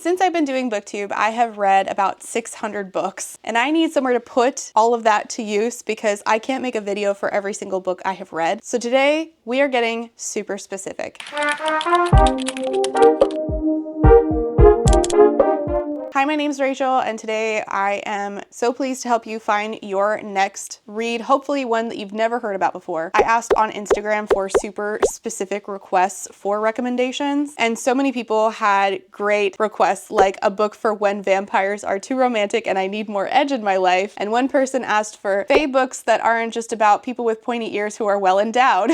since I've been doing BookTube, I have read about 600 books, and I need somewhere to put all of that to use because I can't make a video for every single book I have read. So today we are getting super specific. Hi, my name's Rachel, and today I am so pleased to help you find your next read, hopefully one that you've never heard about before. I asked on Instagram for super specific requests for recommendations, and so many people had great requests, like a book for when vampires are too romantic and I need more edge in my life. And one person asked for fae books that aren't just about people with pointy ears who are well endowed.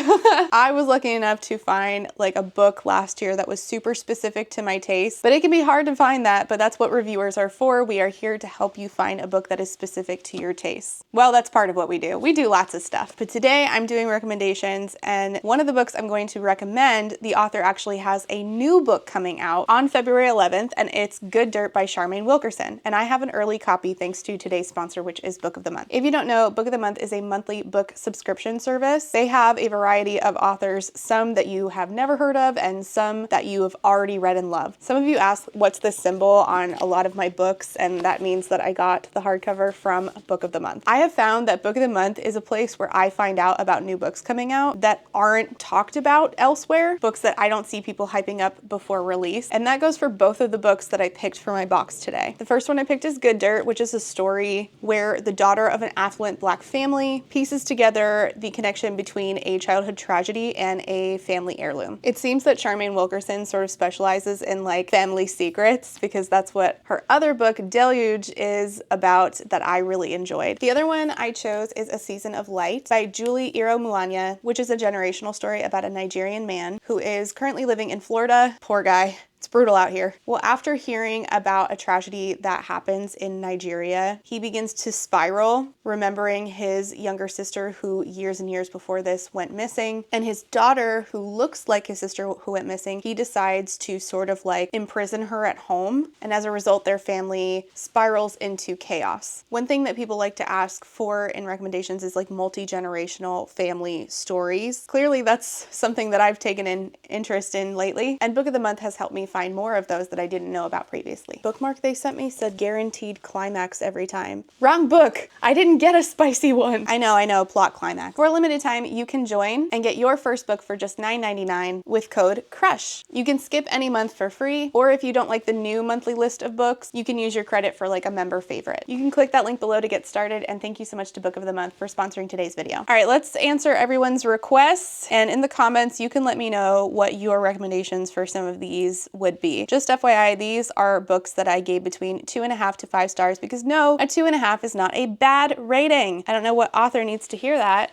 I was lucky enough to find like a book last year that was super specific to my taste, but it can be hard to find that, but that's what reviewers are for. We are here to help you find a book that is specific to your tastes. Well, that's part of what we do. We do lots of stuff, but today I'm doing recommendations, and one of the books I'm going to recommend, the author actually has a new book coming out on February 11th, and it's Good Dirt by Charmaine Wilkerson, and I have an early copy thanks to today's sponsor, which is Book of the Month. If you don't know, Book of the Month is a monthly book subscription service. They have a variety of authors, some that you have never heard of and some that you have already read and loved. Some of you asked what's the symbol on a lot of my books, and that means that I got the hardcover from Book of the Month. I have found that Book of the Month is a place where I find out about new books coming out that aren't talked about elsewhere, books that I don't see people hyping up before release, and that goes for both of the books that I picked for my box today. The first one I picked is Good Dirt, which is a story where the daughter of an affluent Black family pieces together the connection between a childhood tragedy and a family heirloom. It seems that Charmaine Wilkerson sort of specializes in like family secrets because that's what her other book, Deluge, is about that I really enjoyed. The other one I chose is A Season of Light by Julie Iro-Muanya, which is a generational story about a Nigerian man who is currently living in Florida. Poor guy. It's brutal out here. Well, after hearing about a tragedy that happens in Nigeria, he begins to spiral, remembering his younger sister who years and years before this went missing, and his daughter who looks like his sister who went missing. He decides to sort of like imprison her at home, and as a result, their family spirals into chaos. One thing that people like to ask for in recommendations is like multi-generational family stories. Clearly, that's something that I've taken an interest in lately, and Book of the Month has helped me find more of those that I didn't know about previously. Bookmark they sent me said guaranteed climax every time. Wrong book! I didn't get a spicy one. I know, plot climax. For a limited time, you can join and get your first book for just $9.99 with code CRUSH. You can skip any month for free, or if you don't like the new monthly list of books, you can use your credit for like a member favorite. You can click that link below to get started, and thank you so much to Book of the Month for sponsoring today's video. All right, let's answer everyone's requests, and in the comments, you can let me know what your recommendations for some of these would be. Just FYI, these are books that I gave between 2.5 to 5 stars because no, a 2.5 is not a bad rating. I don't know what author needs to hear that.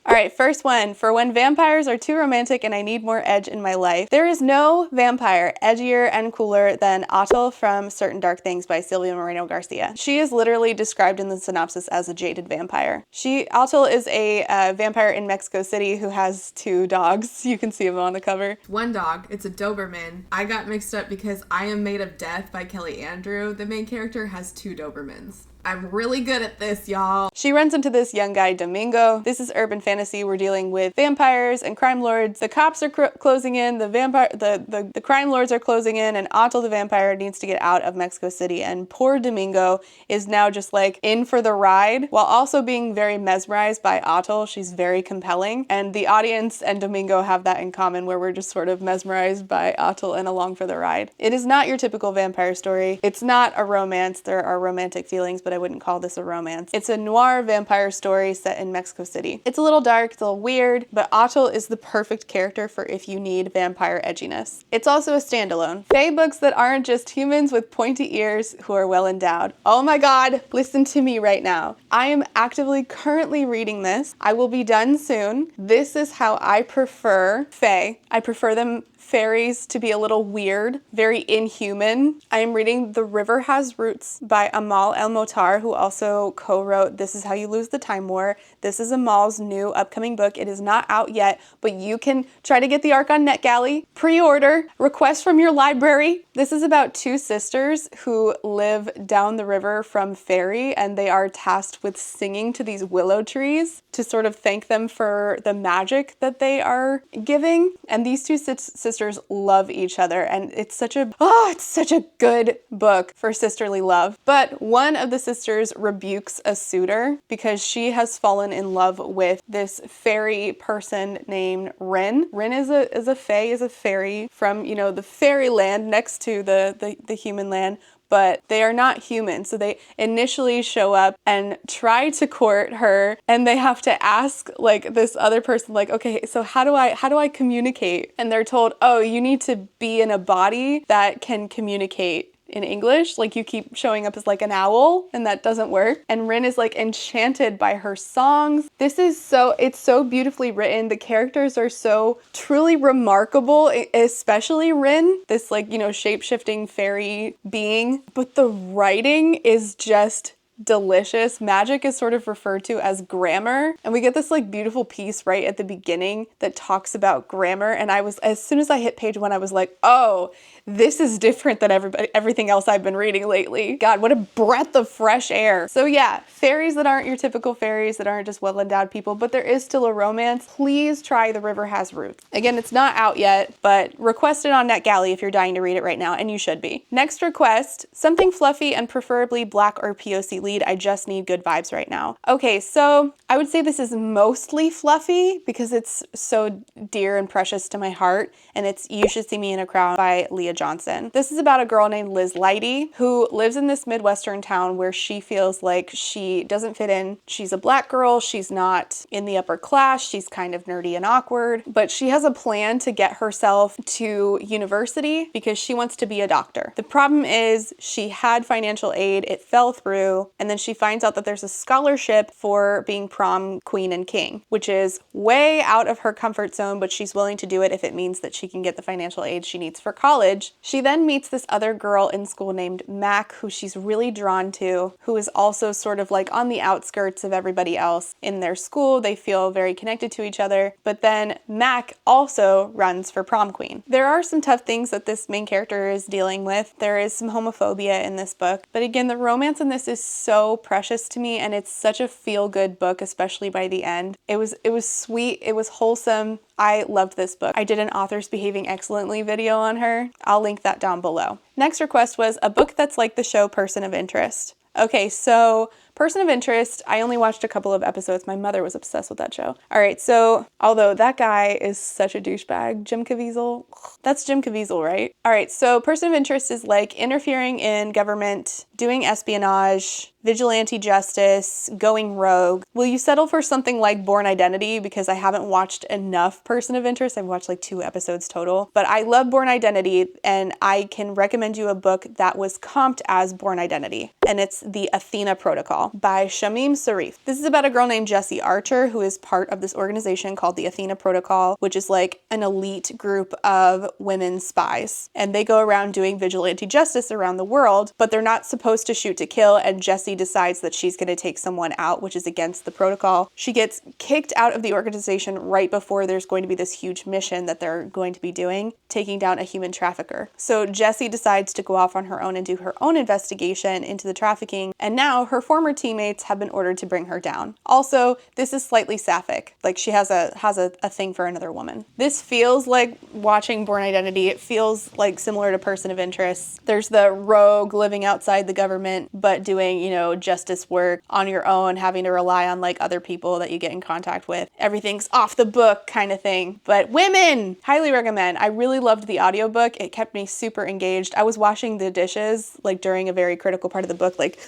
All right, first one, for when vampires are too romantic and I need more edge in my life. There is no vampire edgier and cooler than Atul from Certain Dark Things by Silvia Moreno Garcia. She is literally described in the synopsis as a jaded vampire. Atul is a vampire in Mexico City who has 2 dogs. You can see him on the cover. One dog, it's a Doberman. I got mixed up because I Am Made of Death by Kelly Andrew. The main character has 2 Dobermans. I'm really good at this, y'all. She runs into this young guy, Domingo. This is urban fantasy. We're dealing with vampires and crime lords. The cops are closing in, the crime lords are closing in, and Atul the vampire needs to get out of Mexico City, and poor Domingo is now just like in for the ride while also being very mesmerized by Atul. She's very compelling, and the audience and Domingo have that in common where we're just sort of mesmerized by Atul and along for the ride. It is not your typical vampire story. It's not a romance. There are romantic feelings, but I wouldn't call this a romance. It's a noir vampire story set in Mexico City. It's a little dark, it's a little weird, but Atul is the perfect character for if you need vampire edginess. It's also a standalone. Fae books that aren't just humans with pointy ears who are well endowed. Oh my god, listen to me right now. I am actively currently reading this. I will be done soon. This is how I prefer fae. I prefer them fairies to be a little weird, very inhuman. I am reading The River Has Roots by Amal El-Motar, who also co-wrote This Is How You Lose the Time War. This is Amal's new upcoming book. It is not out yet, but you can try to get the ARC on NetGalley, pre-order, request from your library. This is about two sisters who live down the river from Ferry, and they are tasked with singing to these willow trees to sort of thank them for the magic that they are giving. And these two sisters love each other, and it's such a good book for sisterly love. But one of the sisters rebukes a suitor because she has fallen in love with this fairy person named Rin. Rin is a fae, is a fairy from, you know, the fairyland next to the human land, but they are not human. So they initially show up and try to court her, and they have to ask like this other person, like, okay, so how do I communicate? And they're told, oh, you need to be in a body that can communicate in English. Like, you keep showing up as like an owl, and that doesn't work. And Rin is like enchanted by her songs. It's so beautifully written. The characters are so truly remarkable, especially Rin, this like, you know, shape-shifting fairy being. But the writing is just delicious. Magic is sort of referred to as grammar, and we get this like beautiful piece right at the beginning that talks about grammar. And as soon as I hit page 1, I was like, oh, this is different than everything else I've been reading lately. God, what a breath of fresh air. So yeah, fairies that aren't your typical fairies, that aren't just well-endowed people, but there is still a romance. Please try The River Has Roots. Again, it's not out yet, but request it on NetGalley if you're dying to read it right now, and you should be. Next request, something fluffy and preferably Black or POC lead. I just need good vibes right now. Okay, so I would say this is mostly fluffy because it's so dear and precious to my heart, and it's You Should See Me in a Crowd by Leah Johnson. This is about a girl named Liz Leidy who lives in this Midwestern town where she feels like she doesn't fit in. She's a Black girl, she's not in the upper class, she's kind of nerdy and awkward, but she has a plan to get herself to university because she wants to be a doctor. The problem is she had financial aid, it fell through, and then she finds out that there's a scholarship for being prom queen and king, which is way out of her comfort zone, but she's willing to do it if it means that she can get the financial aid she needs for college. She then meets this other girl in school named Mac, who she's really drawn to, who is also sort of like on the outskirts of everybody else in their school. They feel very connected to each other, but then Mac also runs for prom queen. There are some tough things that this main character is dealing with. There is some homophobia in this book, but again, the romance in this is so precious to me, and it's such a feel-good book, especially by the end. It was sweet, it was wholesome. I loved this book. I did an Authors Behaving Excellently video on her. I'll link that down below. Next request was a book that's like the show Person of Interest. Okay, so Person of Interest, I only watched a couple of episodes. My mother was obsessed with that show. All right, so although that guy is such a douchebag, Jim Caviezel, that's Jim Caviezel, right? All right, so Person of Interest is like interfering in government, doing espionage, vigilante justice, going rogue. Will you settle for something like Born Identity? Because I haven't watched enough Person of Interest. I've watched like 2 episodes total, but I love Born Identity, and I can recommend you a book that was comped as Born Identity, and it's The Athena Protocol by Shamim Sarif. This is about a girl named Jessie Archer who is part of this organization called the Athena Protocol, which is like an elite group of women spies, and they go around doing vigilante justice around the world, but they're not supposed to shoot to kill, and Jessie decides that she's going to take someone out, which is against the protocol. She gets kicked out of the organization right before there's going to be this huge mission that they're going to be doing, taking down a human trafficker. So Jessie decides to go off on her own and do her own investigation into the trafficking, and now her former teammates have been ordered to bring her down. Also, this is slightly sapphic. Like, she has a thing for another woman. This feels like watching Born Identity. It feels like similar to Person of Interest. There's the rogue living outside the government, but doing, you know, justice work on your own, having to rely on like other people that you get in contact with. Everything's off the book kind of thing. But women, highly recommend. I really loved the audiobook. It kept me super engaged. I was washing the dishes like during a very critical part of the book, like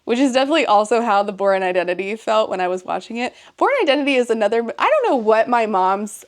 which is definitely also how the Born Identity felt when I was watching it. Born Identity is another, I don't know what my mom's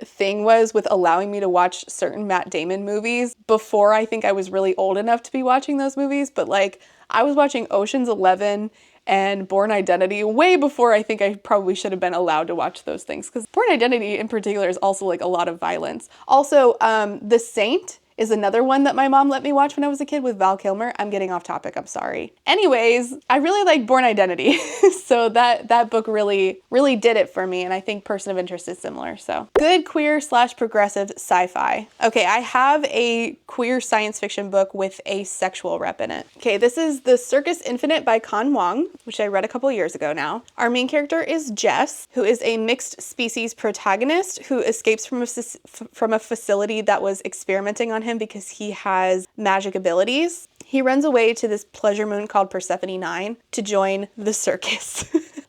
thing was with allowing me to watch certain Matt Damon movies before I think I was really old enough to be watching those movies, but like I was watching Ocean's 11 and Born Identity way before I think I probably should have been allowed to watch those things, because Born Identity in particular is also like a lot of violence. Also, The Saint is another one that my mom let me watch when I was a kid with Val Kilmer. I'm getting off topic, I'm sorry. Anyways, I really like Born Identity. So that book really did it for me, and I think Person of Interest is similar. So good queer / progressive sci-fi. Okay, I have a queer science fiction book with a sexual rep in it. Okay, this is The Circus Infinite by Con Wong, which I read a couple years ago now. Our main character is Jess, who is a mixed species protagonist who escapes from a facility that was experimenting on him because he has magic abilities. He runs away to this pleasure moon called Persephone 9 to join the circus.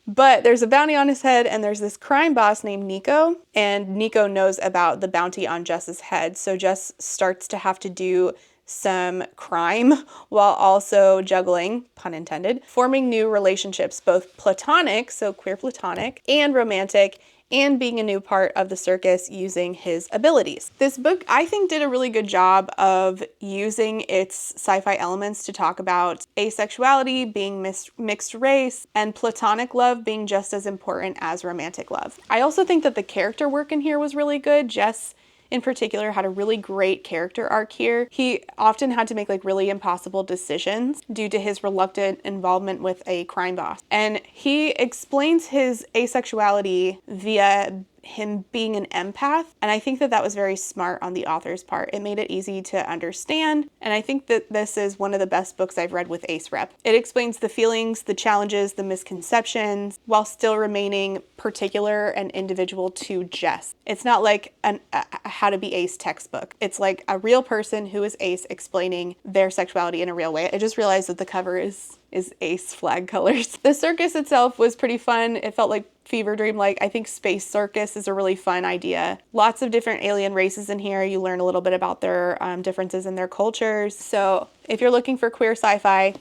But there's a bounty on his head, and there's this crime boss named Nico, and Nico knows about the bounty on Jess's head, so Jess starts to have to do some crime while also juggling, pun intended, forming new relationships, both platonic, so queer platonic, and romantic, and being a new part of the circus using his abilities. This book, I think, did a really good job of using its sci-fi elements to talk about asexuality, being mixed race, and platonic love being just as important as romantic love. I also think that the character work in here was really good. Jess in particular had a really great character arc here. He often had to make like really impossible decisions due to his reluctant involvement with a crime boss. And he explains his asexuality via him being an empath, and I think that was very smart on the author's part. It made it easy to understand, and I think that this is one of the best books I've read with ace rep. It explains the feelings, the challenges, the misconceptions, while still remaining particular and individual to Jess. It's not like a how to be ace textbook. It's like a real person who is ace explaining their sexuality in a real way. I just realized that the cover is ace flag colors. The circus itself was pretty fun. It felt like fever dream like. I think space circus is a really fun idea. Lots of different alien races in here. You learn a little bit about their differences in their cultures. So if you're looking for queer sci-fi,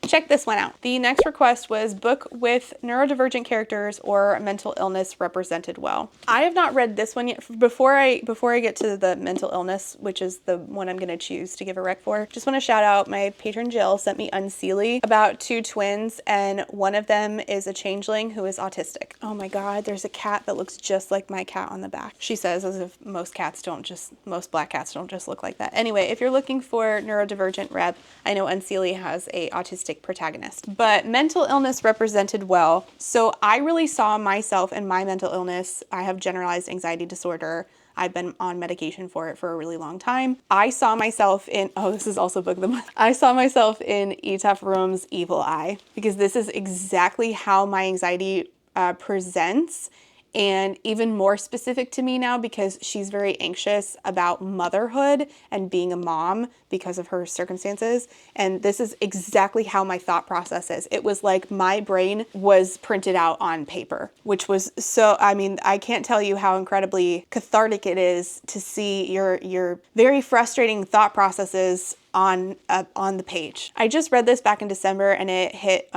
check this one out. The next request was book with neurodivergent characters or mental illness represented well. I have not read this one yet. Before I get to the mental illness, which is the one I'm going to choose to give a rec for, just want to shout out my patron Jill sent me Unseelie about 2 twins, and one of them is a changeling who is autistic. Oh my god, there's a cat that looks just like my cat on the back. She says as if most black cats don't just look like that. Anyway, if you're looking for neurodivergent rep, I know Unseelie has a autistic protagonist, but mental illness represented well. So I really saw myself in my mental illness. I have generalized anxiety disorder. I've been on medication for it for a really long time. I saw myself in, this is also book of the month. I saw myself in Etaf Room's Evil Eye, because this is exactly how my anxiety presents. And even more specific to me now, because she's very anxious about motherhood and being a mom because of her circumstances. And this is exactly how my thought process is. It was like my brain was printed out on paper, which was so, I mean, I can't tell you how incredibly cathartic it is to see your very frustrating thought processes on the page. I just read this back in December, and it hit,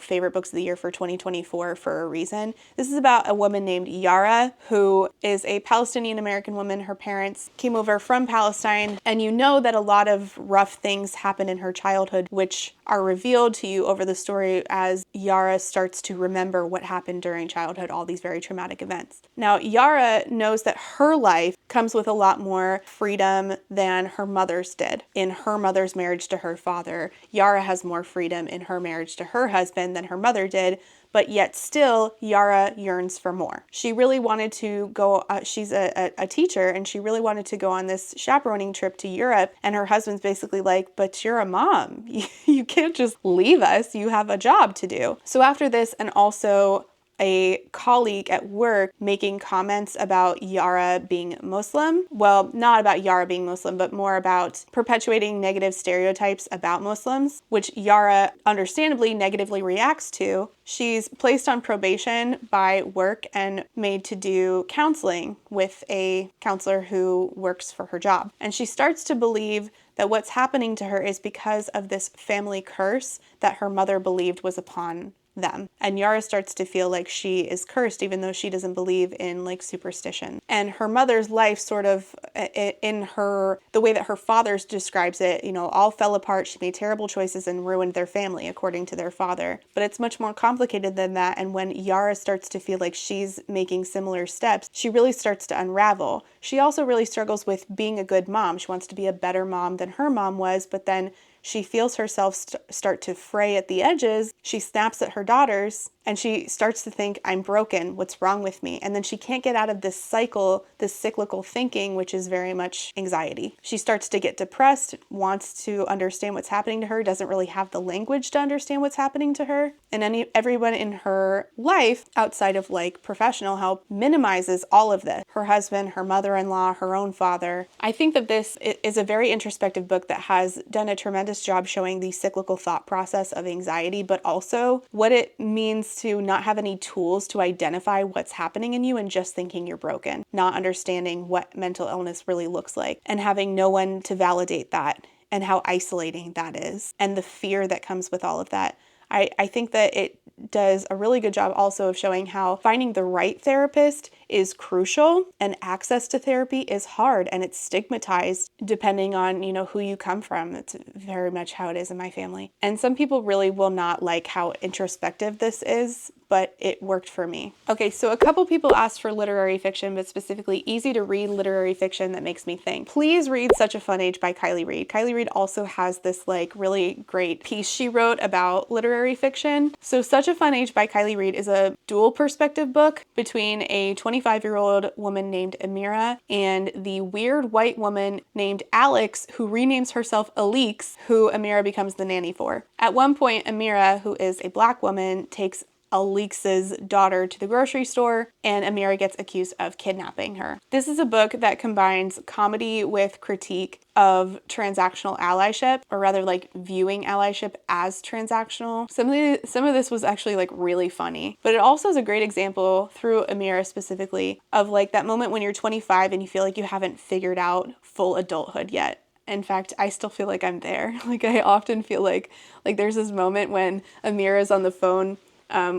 favorite books of the year for 2024 for a reason. This is about a woman named Yara, who is a Palestinian American woman. Her parents came over from Palestine, and you know that a lot of rough things happen in her childhood, which are revealed to you over the story as Yara starts to remember what happened during childhood, all these very traumatic events. Now, Yara knows that her life comes with a lot more freedom than her mother's did. In her mother's marriage to her father, Yara has more freedom in her marriage to her husband than her mother did, but yet still Yara yearns for more. She really wanted to go, she's a teacher, and she really wanted to go on this chaperoning trip to Europe, and her husband's basically like, but you're a mom. You can't just leave us. You have a job to do. So after this, and also a colleague at work making comments about Yara being Muslim. Well, not about Yara being Muslim, but more about perpetuating negative stereotypes about Muslims, which Yara understandably negatively reacts to. She's placed on probation by work and made to do counseling with a counselor who works for her job. And she starts to believe that what's happening to her is because of this family curse that her mother believed was upon them. And Yara starts to feel like she is cursed, even though she doesn't believe in like superstition. And her mother's life sort of, in the way that her father describes it, all fell apart. She made terrible choices and ruined their family, according to their father. But it's much more complicated than that. And when Yara starts to feel like she's making similar steps, she really starts to unravel. She also really struggles with being a good mom. She wants to be a better mom than her mom was, but then she feels herself start to fray at the edges. She snaps at her daughters and she starts to think, I'm broken. What's wrong with me? And then she can't get out of this cycle, this cyclical thinking, which is very much anxiety. She starts to get depressed, wants to understand what's happening to her, doesn't really have the language to understand what's happening to her. And everyone in her life, outside of like professional help, minimizes all of this. Her husband, her mother-in-law, her own father. I think that this is a very introspective book that has done a tremendous job showing the cyclical thought process of anxiety, but also what it means to not have any tools to identify what's happening in you and just thinking you're broken, not understanding what mental illness really looks like, and having no one to validate that, and how isolating that is, and the fear that comes with all of that. I think that it does a really good job also of showing how finding the right therapist is crucial, and access to therapy is hard, and it's stigmatized depending on, who you come from. It's very much how it is in my family. And some people really will not like how introspective this is, but it worked for me. Okay, so a couple people asked for literary fiction, but specifically easy to read literary fiction that makes me think. Please read Such a Fun Age by Kylie Reid. Kylie Reid also has this like really great piece she wrote about literary fiction. So Such a Fun Age by Kylie Reid is a dual perspective book between a 25-year-old woman named Amira and the weird white woman named Alex, who renames herself Alix, who Amira becomes the nanny for. At one point, Amira, who is a black woman, takes Alix's daughter to the grocery store, and Amira gets accused of kidnapping her. This is a book that combines comedy with critique of transactional allyship, or rather like viewing allyship as transactional. Some of this was actually like really funny, but it also is a great example through Amira specifically of like that moment when you're 25 and you feel like you haven't figured out full adulthood yet. In fact, I still feel like I'm there. Like I often feel like there's this moment when Amira's on the phone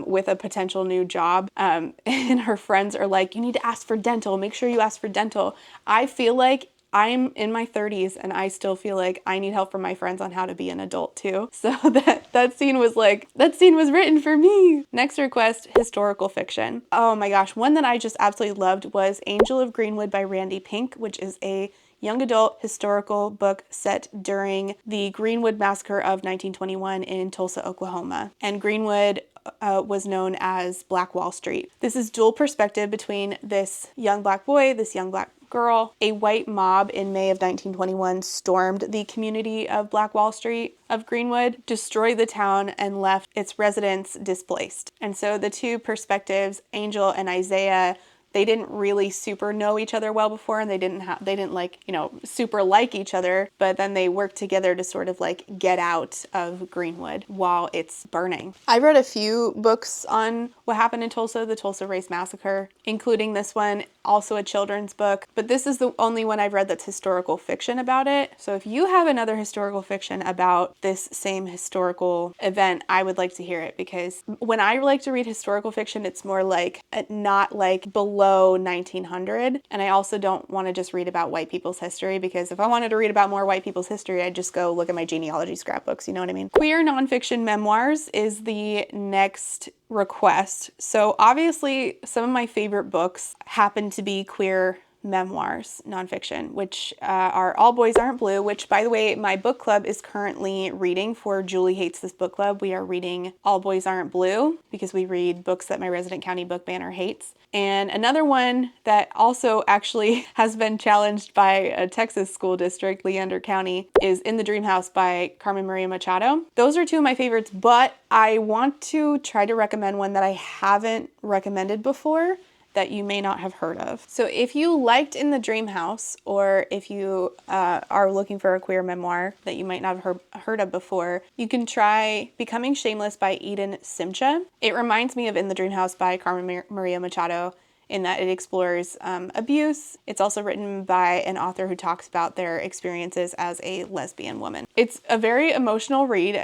with a potential new job, and her friends are like, you need to ask for dental, make sure you ask for dental. I feel like I'm in my 30s and I still feel like I need help from my friends on how to be an adult too. So that scene was written for me. Next request, historical fiction. Oh my gosh, one that I just absolutely loved was Angel of Greenwood by Randy Pink, which is a young adult historical book set during the Greenwood Massacre of 1921 in Tulsa, Oklahoma. And Greenwood was known as Black Wall Street. This is dual perspective between this young black boy, this young black girl. A white mob in May of 1921 stormed the community of Black Wall Street of Greenwood, destroyed the town, and left its residents displaced. And so the two perspectives, Angel and Isaiah, they didn't really super know each other well before, and they didn't like, super like each other, but then they worked together to sort of like get out of Greenwood while it's burning. I read a few books on what happened in Tulsa, the Tulsa Race Massacre, including this one, also a children's book, but this is the only one I've read that's historical fiction about it. So if you have another historical fiction about this same historical event, I would like to hear it, because when I like to read historical fiction, it's more like not like below 1900. And I also don't want to just read about white people's history, because if I wanted to read about more white people's history, I'd just go look at my genealogy scrapbooks, you know what I mean? Queer nonfiction memoirs is the next request. So obviously some of my favorite books happen to be queer memoirs, nonfiction, which are All Boys Aren't Blue, which, by the way, my book club is currently reading for Julie Hates This Book Club. We are reading All Boys Aren't Blue because we read books that my resident county book banner hates. And another one that also actually has been challenged by a Texas school district, Leander County, is In the Dream House by Carmen Maria Machado. Those are two of my favorites, but I want to try to recommend one that I haven't recommended before that you may not have heard of. So if you liked In the Dream House, or if you are looking for a queer memoir that you might not have heard of before, you can try Becoming Shameless by Eden Simcha. It reminds me of In the Dream House by Carmen Maria Machado in that it explores abuse. It's also written by an author who talks about their experiences as a lesbian woman. It's a very emotional read,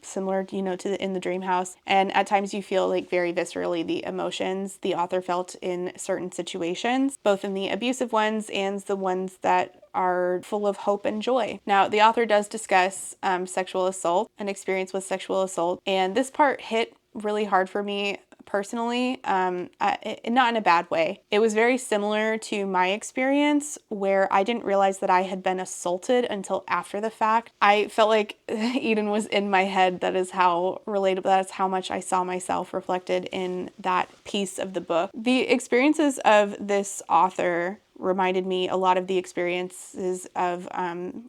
similar, to In the Dream House. And at times you feel like very viscerally the emotions the author felt in certain situations, both in the abusive ones and the ones that are full of hope and joy. Now, the author does discuss sexual assault, an experience with sexual assault, and this part hit really hard for me personally, not in a bad way. It was very similar to my experience where I didn't realize that I had been assaulted until after the fact. I felt like Eden was in my head. That is how relatable, that is how much I saw myself reflected in that piece of the book. The experiences of this author reminded me a lot of the experiences of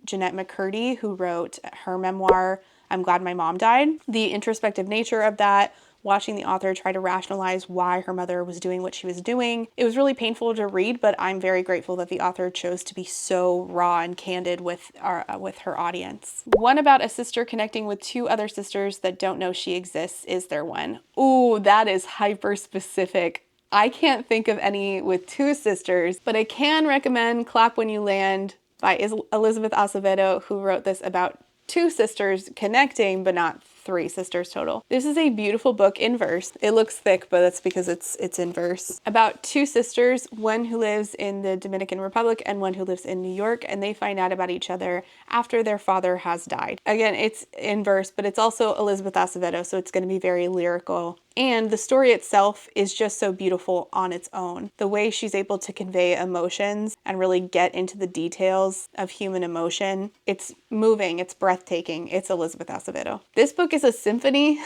Jeanette McCurdy, who wrote her memoir, I'm Glad My Mom Died. The introspective nature of that, watching the author try to rationalize why her mother was doing what she was doing. It was really painful to read, but I'm very grateful that the author chose to be so raw and candid with her audience. One about a sister connecting with two other sisters that don't know she exists. Is there one? Ooh, that is hyper specific. I can't think of any with two sisters, but I can recommend Clap When You Land by Elizabeth Acevedo, who wrote this about two sisters connecting, but not three sisters total. This is a beautiful book in verse. It looks thick, but that's because it's in verse. About two sisters, one who lives in the Dominican Republic and one who lives in New York, and they find out about each other after their father has died. Again, it's in verse, but it's also Elizabeth Acevedo, so it's going to be very lyrical. And the story itself is just so beautiful on its own. The way she's able to convey emotions and really get into the details of human emotion, it's moving, it's breathtaking. It's Elizabeth Acevedo. This book is a symphony,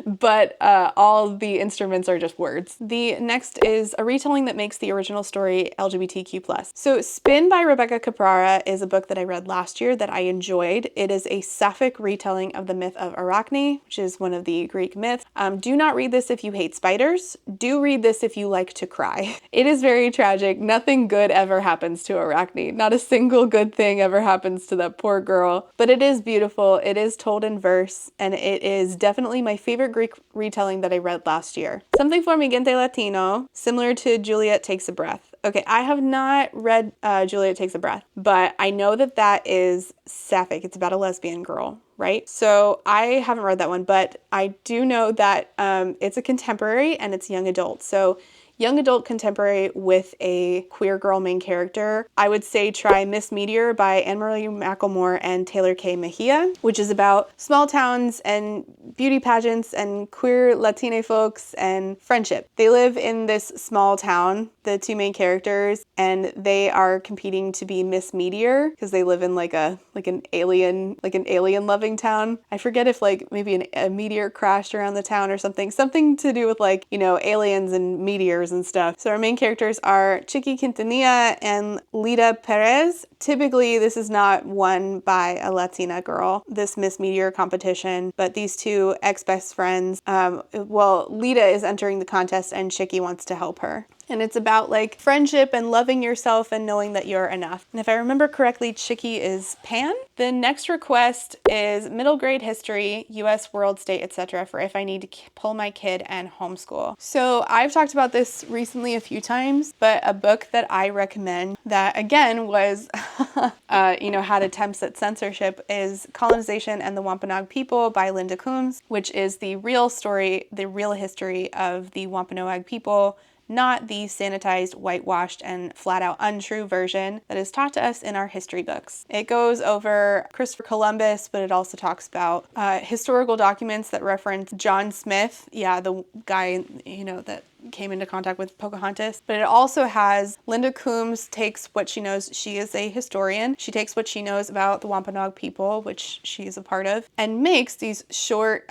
but all the instruments are just words. The next is a retelling that makes the original story LGBTQ+. So Spin by Rebecca Caprara is a book that I read last year that I enjoyed. It is a sapphic retelling of the myth of Arachne, which is one of the Greek myths. Do not read this if you hate spiders. Do read this if you like to cry. It is very tragic. Nothing good ever happens to Arachne. Not a single good thing ever happens to that poor girl. But it is beautiful. It is told in verse, and it is definitely my favorite Greek retelling that I read last year. Something for Mi Gente Latino, similar to Juliet Takes a Breath. Okay, I have not read Juliet Takes a Breath, but I know that that is sapphic. It's about a lesbian girl, right? So I haven't read that one, but I do know that it's a contemporary and it's young adult. So young adult contemporary with a queer girl main character, I would say try Miss Meteor by Anne-Marie McElmore and Taylor K. Mejia, which is about small towns and beauty pageants and queer Latina folks and friendship. They live in this small town, the two main characters, and they are competing to be Miss Meteor because they live in like an alien loving town. I forget if maybe a meteor crashed around the town or something to do with aliens and meteors and stuff. So our main characters are Chiqui Quintanilla and Lita Perez. Typically, this is not won by a Latina girl, this Miss Meteor competition, but these two ex-best friends, Lita is entering the contest and Chiqui wants to help her. And it's about friendship and loving yourself and knowing that you're enough. And if I remember correctly, Chiqui is Pan. The next request is middle grade history, US, world, state, etc. for if I need to pull my kid and homeschool. So I've talked about this recently a few times, but a book that I recommend that again was, had attempts at censorship is Colonization and the Wampanoag People by Linda Coombs, which is the real story, the real history of the Wampanoag people, not the sanitized, whitewashed, and flat-out untrue version that is taught to us in our history books. It goes over Christopher Columbus, but it also talks about historical documents that reference John Smith, the guy, that came into contact with Pocahontas. But it also has Linda Coombs takes what she knows. She is a historian. She takes what she knows about the Wampanoag people, which she is a part of, and makes these short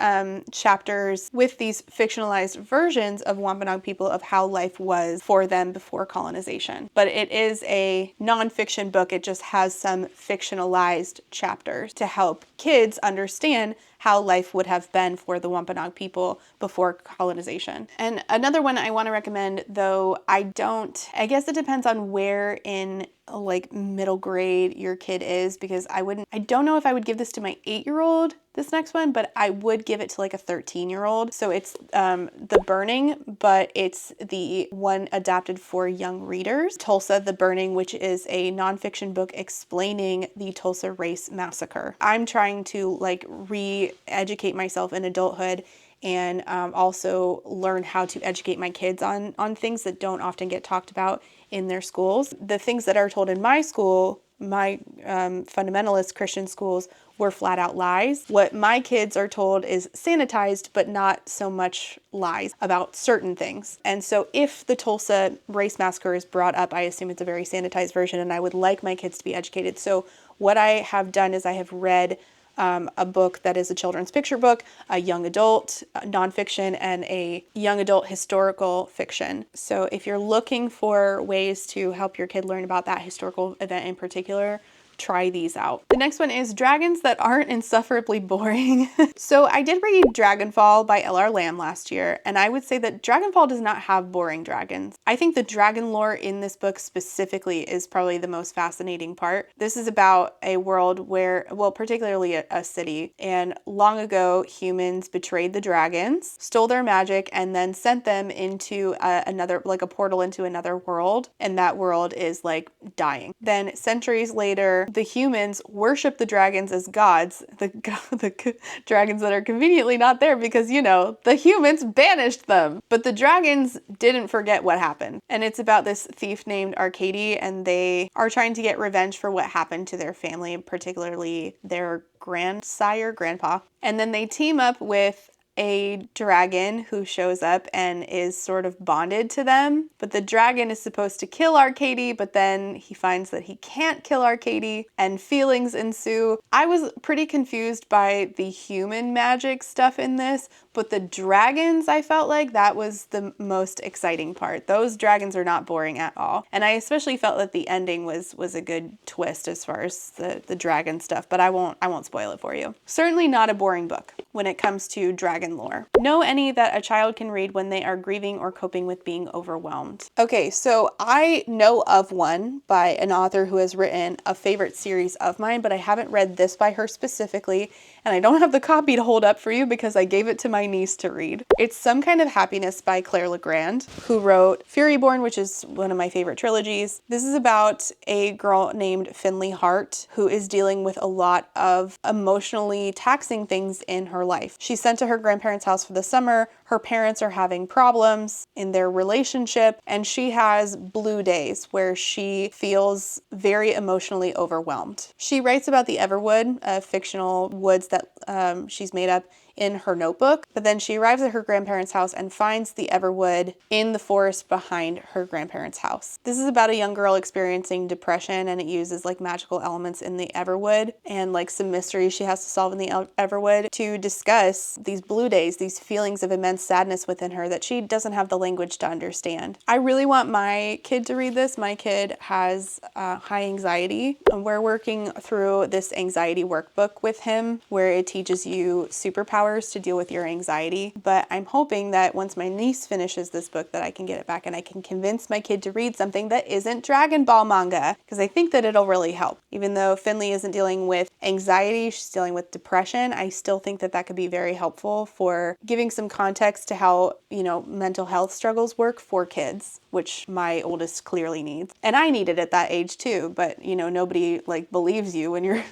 chapters with these fictionalized versions of Wampanoag people of how life was for them before colonization. But it is a nonfiction book. It just has some fictionalized chapters to help kids understand how life would have been for the Wampanoag people before colonization. And another one I want to recommend, though I guess it depends on where in like middle grade your kid is, because I don't know if I would give this to my 8-year-old, this next one, but I would give it to like a 13-year-old. So it's The Burning, but it's the one adapted for young readers. Tulsa, The Burning, which is a nonfiction book explaining the Tulsa race massacre. I'm trying to like re-educate myself in adulthood and also learn how to educate my kids on things that don't often get talked about in their schools. The things that are told in my school, my fundamentalist Christian schools, were flat out lies. What my kids are told is sanitized, but not so much lies about certain things. And so if the Tulsa race massacre is brought up, I assume it's a very sanitized version, and I would like my kids to be educated. So what I have done is I have read a book that is a children's picture book, a young adult nonfiction, and a young adult historical fiction. So if you're looking for ways to help your kid learn about that historical event in particular, try these out. The next one is Dragons That Aren't Insufferably Boring. So I did read Dragonfall by L.R. Lamb last year, and I would say that Dragonfall does not have boring dragons. I think the dragon lore in this book specifically is probably the most fascinating part. This is about a world where, well, particularly a city, and long ago humans betrayed the dragons, stole their magic, and then sent them into another, like a portal into another world, and that world is like dying. Then centuries later, the humans worship the dragons as gods, the dragons that are conveniently not there because, you know, the humans banished them. But the dragons didn't forget what happened. And it's about this thief named Arcady, and they are trying to get revenge for what happened to their family, particularly their grandpa. And then they team up with a dragon who shows up and is sort of bonded to them. But the dragon is supposed to kill Arcady, but then he finds that he can't kill Arcady and feelings ensue. I was pretty confused by the human magic stuff in this, but the dragons, I felt like that was the most exciting part. Those dragons are not boring at all. And I especially felt that the ending was a good twist as far as the dragon stuff, but I won't spoil it for you. Certainly not a boring book when it comes to dragon lore. Know any that a child can read when they are grieving or coping with being overwhelmed. Okay, so I know of one by an author who has written a favorite series of mine, but I haven't read this by her specifically, and I don't have the copy to hold up for you because I gave it to my niece to read. It's Some Kind of Happiness by Claire Legrand, who wrote Furyborn, which is one of my favorite trilogies. This is about a girl named Finley Hart who is dealing with a lot of emotionally taxing things in her life. She's sent to her grandparents' house for the summer. Her parents are having problems in their relationship, and she has blue days where she feels very emotionally overwhelmed. She writes about the Everwood, fictional woods that she's made up in her notebook, but then she arrives at her grandparents' house and finds the Everwood in the forest behind her grandparents' house. This is about a young girl experiencing depression, and it uses like magical elements in the Everwood and like some mysteries she has to solve in the Everwood to discuss these blue days, these feelings of immense sadness within her that she doesn't have the language to understand. I really want my kid to read this. My kid has high anxiety, and we're working through this anxiety workbook with him where it teaches you superpowers to deal with your anxiety. But I'm hoping that once my niece finishes this book that I can get it back and I can convince my kid to read something that isn't Dragon Ball manga, because I think that it'll really help. Even though Finley isn't dealing with anxiety, she's dealing with depression, I still think that that could be very helpful for giving some context to how, you know, mental health struggles work for kids, which my oldest clearly needs. And I need it at that age too, but you know, nobody like believes you when you're,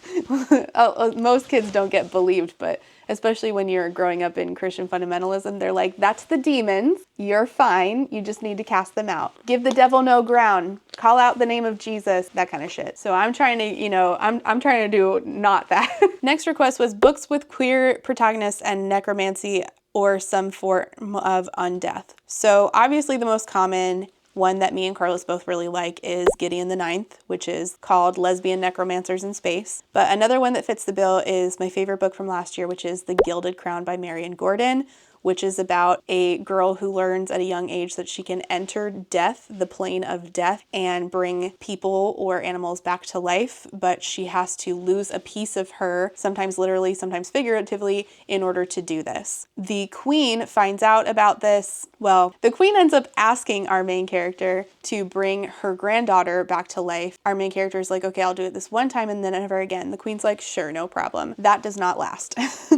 most kids don't get believed, but especially when you're growing up in Christian fundamentalism, they're like, that's the demons, you're fine, you just need to cast them out. Give the devil no ground, call out the name of Jesus, that kind of shit. So I'm trying to, you know, I'm trying to do not that. Next request was books with queer protagonists and necromancy or some form of undeath. So obviously the most common one that me and Carlos both really like is Gideon the Ninth, which is called Lesbian Necromancers in Space. But another one that fits the bill is my favorite book from last year, which is The Gilded Crown by Marion Gordon, which is about a girl who learns at a young age that she can enter death, the plane of death, and bring people or animals back to life, but she has to lose a piece of her, sometimes literally, sometimes figuratively, in order to do this. The queen finds out about this. Well, the queen ends up asking our main character to bring her granddaughter back to life. Our main character is like, okay, I'll do it this one time and then never again. The queen's like, sure, no problem. That does not last.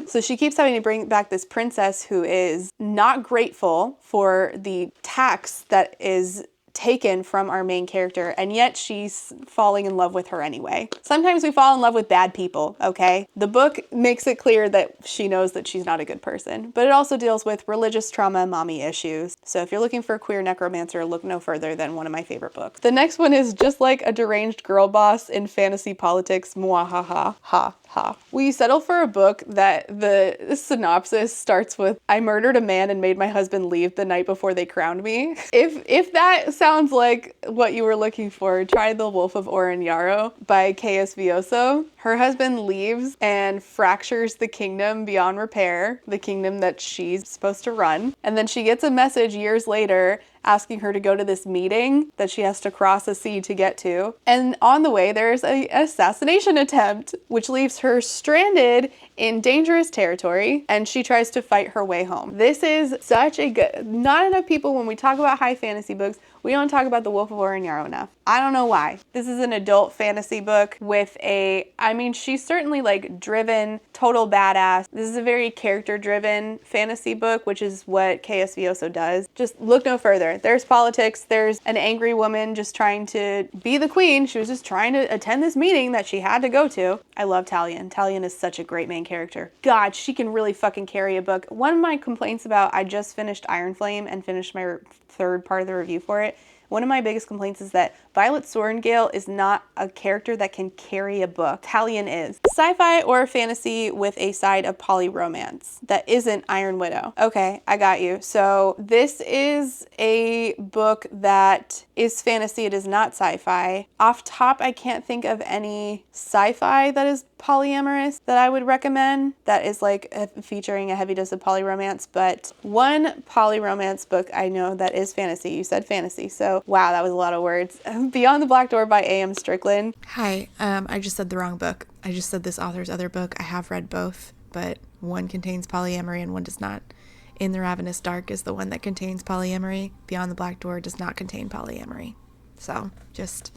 So she keeps having to bring back this princess who is not grateful for the tax that is taken from our main character, and yet she's falling in love with her anyway. Sometimes we fall in love with bad people, okay? The book makes it clear that she knows that she's not a good person, but it also deals with religious trauma, mommy issues. So if you're looking for a queer necromancer, look no further than one of my favorite books. The next one is Just Like a Deranged Girl Boss in Fantasy Politics, Mwahaha, ha. Will you settle for a book that the synopsis starts with, I murdered a man and made my husband leave the night before they crowned me? If that sounds like what you were looking for, try The Wolf of Oren-Yaro by K.S. Vioso. Her husband leaves and fractures the kingdom beyond repair, the kingdom that she's supposed to run. And then she gets a message years later asking her to go to this meeting that she has to cross a sea to get to. And on the way, there's an assassination attempt, which leaves her stranded in dangerous territory, and she tries to fight her way home. This is such a good... Not enough people, when we talk about high fantasy books, we don't talk about The Wolf of Oren-Yaro enough. I don't know why. This is an adult fantasy book with she's certainly like driven, total badass. This is a very character-driven fantasy book, which is what K.S. Vioso does. Just look no further. There's politics. There's an angry woman just trying to be the queen. She was just trying to attend this meeting that she had to go to. I love Talion. Talion is such a great main character. God, she can really fucking carry a book. One of my complaints about, I just finished Iron Flame and finished my third part of the review for it. One of my biggest complaints is that Violet Sorrengail is not a character that can carry a book. Talion is. Sci-fi or fantasy with a side of poly-romance that isn't Iron Widow. Okay, I got you. So this is a book that is fantasy. It is not sci-fi. Off top, I can't think of any sci-fi that is polyamorous that I would recommend that is like featuring a heavy dose of poly-romance, but one poly-romance book I know that is fantasy. You said fantasy, so wow, that was a lot of words. Beyond the Black Door by A.M. Strickland. Hi, I just said the wrong book. I just said this author's other book. I have read both, but one contains polyamory and one does not. In the Ravenous Dark is the one that contains polyamory. Beyond the Black Door does not contain polyamory. So, just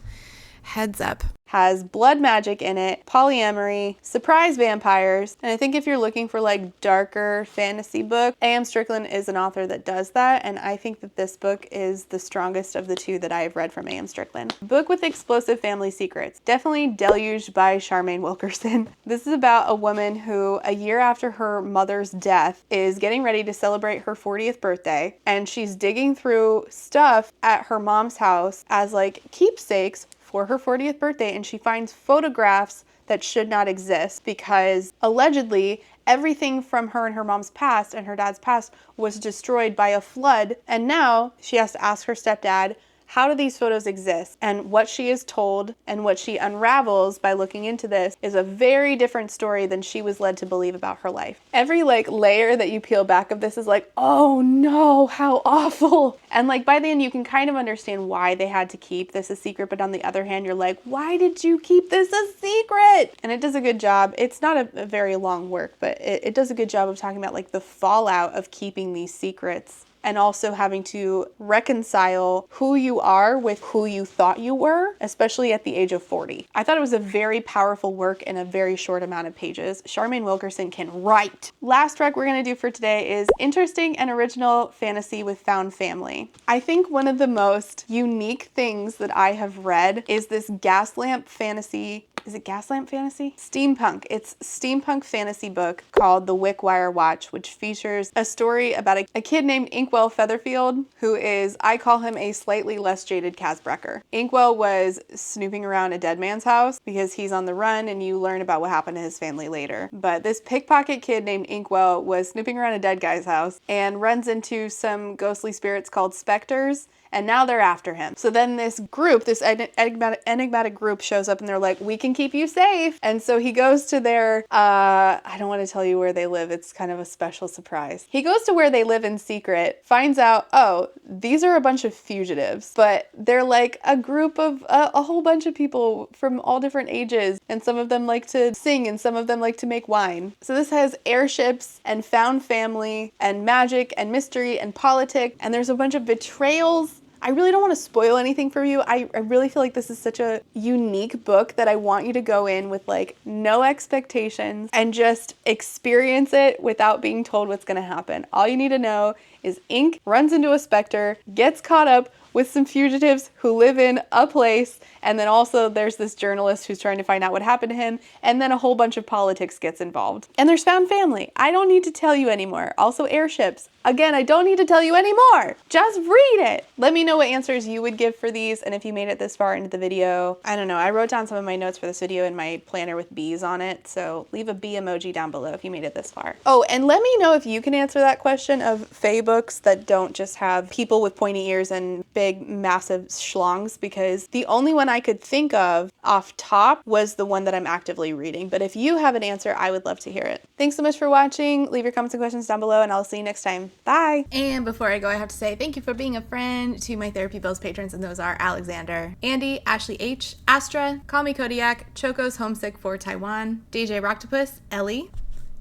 heads up. Has blood magic in it, polyamory, surprise vampires, and I think if you're looking for like darker fantasy book, A.M. Strickland is an author that does that, and I think that this book is the strongest of the two that I have read from A.M. Strickland. Book with explosive family secrets. Definitely Deluged by Charmaine Wilkerson. This is about a woman who, a year after her mother's death, is getting ready to celebrate her 40th birthday, and she's digging through stuff at her mom's house as like keepsakes for her 40th birthday, and she finds photographs that should not exist because allegedly everything from her and her mom's past and her dad's past was destroyed by a flood, and now she has to ask her stepdad, how do these photos exist? And what she is told and what she unravels by looking into this is a very different story than she was led to believe about her life. Every like layer that you peel back of this is like, oh no, how awful. And like by the end you can kind of understand why they had to keep this a secret, but on the other hand you're like, why did you keep this a secret? And it does a good job. It's not a very long work, but it does a good job of talking about like the fallout of keeping these secrets, and also having to reconcile who you are with who you thought you were, especially at the age of 40. I thought it was a very powerful work in a very short amount of pages. Charmaine Wilkerson can write. Last rec we're going to do for today is interesting and original fantasy with found family. I think one of the most unique things that I have read is this gaslamp fantasy. Is it Gaslamp Fantasy? Steampunk. It's a steampunk fantasy book called The Wickwire Watch, which features a story about a kid named Inkwell Featherfield, who is, I call him a slightly less jaded Casbrecker. Inkwell was snooping around a dead man's house because he's on the run, and you learn about what happened to his family later. But this pickpocket kid named Inkwell was snooping around a dead guy's house and runs into some ghostly spirits called specters, and now they're after him. So then this group, this enigmatic group shows up, and they're like, we can keep you safe. And so he goes to their, I don't want to tell you where they live. It's kind of a special surprise. He goes to where they live in secret, finds out, oh, these are a bunch of fugitives, but they're like a group of a whole bunch of people from all different ages, and some of them like to sing and some of them like to make wine. So this has airships and found family and magic and mystery and politics, and there's a bunch of betrayals. I really don't want to spoil anything for you. I really feel like this is such a unique book that I want you to go in with like no expectations and just experience it without being told what's going to happen. All you need to know is Ink runs into a specter, gets caught up with some fugitives who live in a place, and then also there's this journalist who's trying to find out what happened to him, and then a whole bunch of politics gets involved. And there's found family. I don't need to tell you anymore. Also airships. Again, I don't need to tell you anymore. Just read it. Let me know what answers you would give for these, and if you made it this far into the video. I don't know, I wrote down some of my notes for this video in my planner with bees on it, so leave a bee emoji down below if you made it this far. Oh, and let me know if you can answer that question of fae books that don't just have people with pointy ears and big massive schlongs, because the only one I could think of off top was the one that I'm actively reading. But if you have an answer, I would love to hear it. Thanks so much for watching. Leave your comments and questions down below, and I'll see you next time. Bye. And before I go, I have to say thank you for being a friend to my Therapy Bills patrons, and those are Alexander, Andy, Ashley H, Astra, Call Me Kodiak, Choco's Homesick for Taiwan, DJ Rocktopus, Ellie,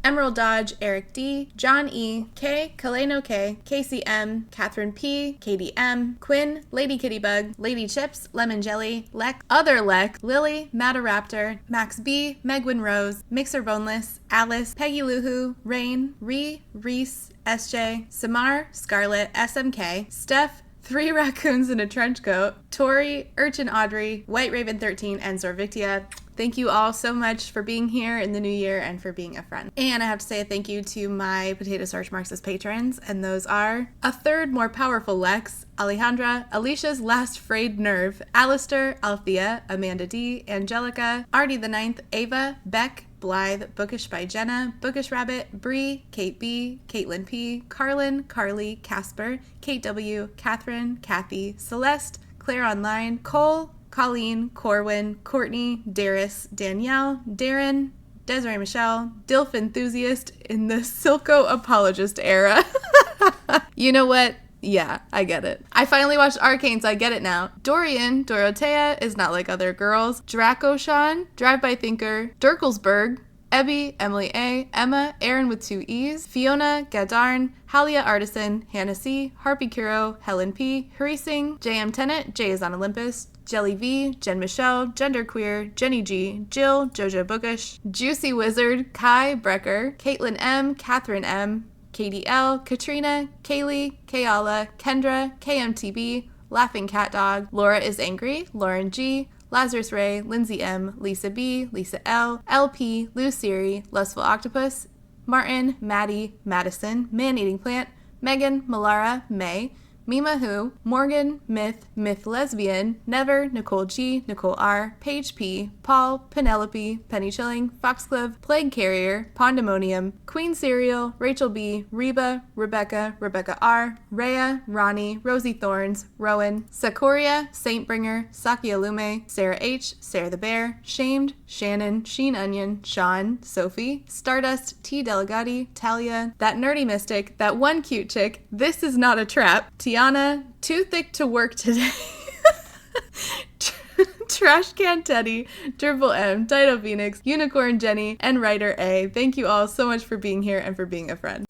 Emerald Dodge, Eric D, John E, K, Kaleno K, Casey M, Catherine P, Katie M, Quinn, Lady Kittybug, Lady Chips, Lemon Jelly, Lek, Other Lek, Lily, Mataraptor, Max B, Megwin Rose, Mixer Boneless, Alice, Peggy Luhu, Rain, Reese, SJ, Samar, Scarlet, SMK, Steph, 3 Raccoons in a Trench Coat, Tori, Urchin Audrey, White Raven 13, and Zorvictia. Thank you all so much for being here in the new year and for being a friend. And I have to say a thank you to my Potato Starch Marxist patrons, and those are a third more powerful Lex, Alejandra, Alicia's last frayed nerve, Alistair, Althea, Amanda D, Angelica, Artie the Ninth, Ava, Beck, Blythe, Bookish by Jenna, Bookish Rabbit, Bree, Kate B, Caitlin P, Carlin, Carly, Casper, Kate W, Catherine, Kathy, Celeste, Claire Online, Cole, Colleen, Corwin, Courtney, Darius, Danielle, Darren, Desiree Michelle, Dilf Enthusiast in the Silco Apologist era. You know what? Yeah, I get it. I finally watched Arcane, so I get it now. Dorian, Dorothea is not like other girls. Dracoshan, Drive-By Thinker, Dirkelsberg, Ebby, Emily A, Emma, Aaron with 2 E's, Fiona, Gadarn, Halia Artisan, Hannah C, Harpy Kuro, Helen P, Hurry Singh, JM Tennant, Jay is on Olympus, Jelly V, Jen Michelle, Genderqueer, Jenny G, Jill, Jojo Bookish, Juicy Wizard, Kai Brecker, Caitlin M, Catherine M, Katie L, Katrina, Kaylee, Kayala, Kendra, KMTB, Laughing Cat Dog, Laura is Angry, Lauren G, Lazarus Ray, Lindsay M, Lisa B, Lisa L, LP, Lou Siri, Lustful Octopus, Martin, Maddie, Madison, Man-Eating Plant, Megan, Malara, May, Mima Who, Morgan, Myth Lesbian, Never, Nicole G, Nicole R, Paige P, Paul, Penelope, Penny Chilling, Foxglove, Plague Carrier, Pandemonium, Queen Cereal, Rachel B, Reba, Rebecca R, Rhea, Ronnie, Rosie Thorns, Rowan, Sakuria, Saintbringer, Sakia Lume, Sarah H, Sarah the Bear, Shamed, Shannon, Sheen Onion, Sean, Sophie, Stardust, T Delegati, Talia, That Nerdy Mystic, That One Cute Chick, This Is Not a Trap, Tiana, Too Thick to Work Today, Trash Can Teddy, Dribble M, Dido Phoenix, Unicorn Jenny, and Writer A. Thank you all so much for being here and for being a friend.